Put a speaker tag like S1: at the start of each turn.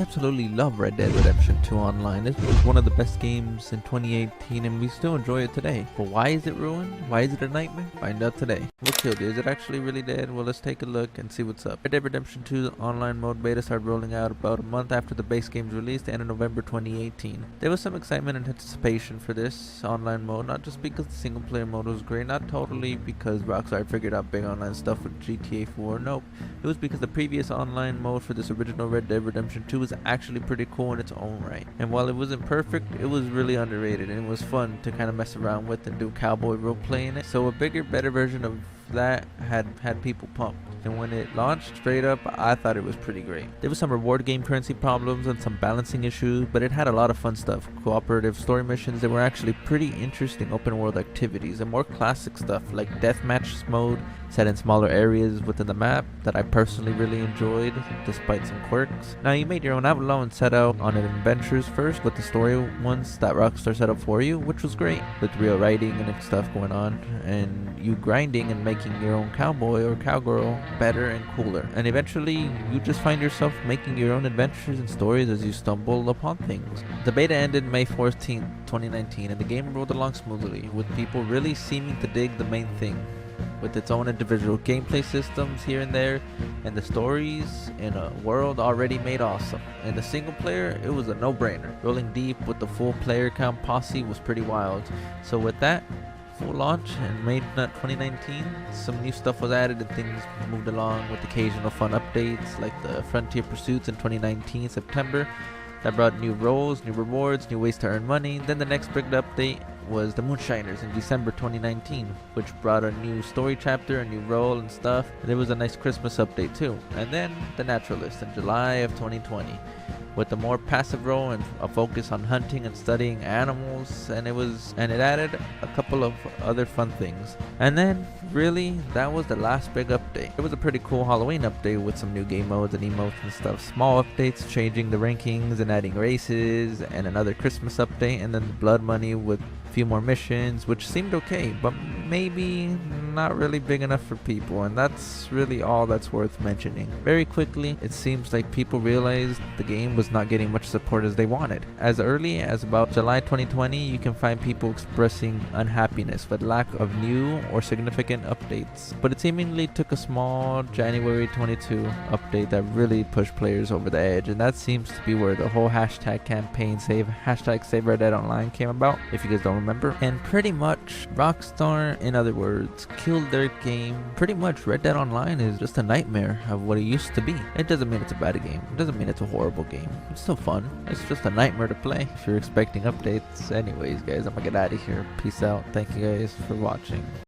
S1: absolutely love Red Dead Redemption 2 Online. This was one of the best games in 2018 and we still enjoy it today. But why is it ruined? Why is it a nightmare? Find out today. What killed it? Is it actually really dead? Well, let's take a look and see what's up. Red Dead Redemption 2 Online mode beta started rolling out about a month after the base game's release, the end of November 2018. There was some excitement and anticipation for this online mode, not just because the single player mode was great, not totally because Rockstar figured out big online stuff with GTA 4, nope. It was because the previous online mode for this original Red Dead Redemption 2 was actually pretty cool in its own right. And while it wasn't perfect, it was really underrated and it was fun to kind of mess around with and do cowboy roleplay in it. So a bigger, better version of that had people pumped. And when it launched, straight up, I thought it was pretty great. There was some reward game currency problems and some balancing issues, but it had a lot of fun stuff. Cooperative story missions that were actually pretty interesting open world activities, and more classic stuff like deathmatch mode set in smaller areas within the map that I personally really enjoyed despite some quirks. Now you made your own outlaw and set out on adventures first with the story ones that Rockstar set up for you, which was great, with real writing and stuff going on, and you grinding and making your own cowboy or cowgirl better and cooler. And eventually you just find yourself making your own adventures and stories as you stumble upon things. The beta ended May 14th, 2019, and the game rolled along smoothly, with people really seeming to dig the main thing, with its own individual gameplay systems here and there, and the stories in a world already made awesome. And the single player, it was a no-brainer. Rolling deep with the full player count posse was pretty wild. So with that full launch in May 2019, some new stuff was added and things moved along with occasional fun updates like the Frontier Pursuits in 2019 September that brought new roles, new rewards, new ways to earn money. Then the next big update was the Moonshiners in December 2019, which brought a new story chapter, a new role and stuff. And there was a nice Christmas update too. And then the Naturalist in July of 2020, with a more passive role and a focus on hunting and studying animals, and it added a couple of other fun things. And then really that was the last big update. It was a pretty cool Halloween update with some new game modes and emotes and stuff, small updates changing the rankings and adding races, and another Christmas update, and then the blood money with few more missions, which seemed okay, but maybe not really big enough for people, and that's really all that's worth mentioning. Very quickly, it seems like people realized the game was not getting much support as they wanted. As early as about July 2020, you can find people expressing unhappiness with lack of new or significant updates, but it seemingly took a small January 22 update that really pushed players over the edge, and that seems to be where the whole hashtag campaign save Red Dead Online came about, if you guys don't remember. And pretty much Rockstar, in other words, killed their game. Pretty much Red Dead Online is just a nightmare of what it used to be. It doesn't mean it's a bad game, it doesn't mean it's a horrible game, it's still fun. It's just a nightmare to play if you're expecting updates. Anyways guys, I'm gonna get out of here. Peace out. Thank you guys for watching.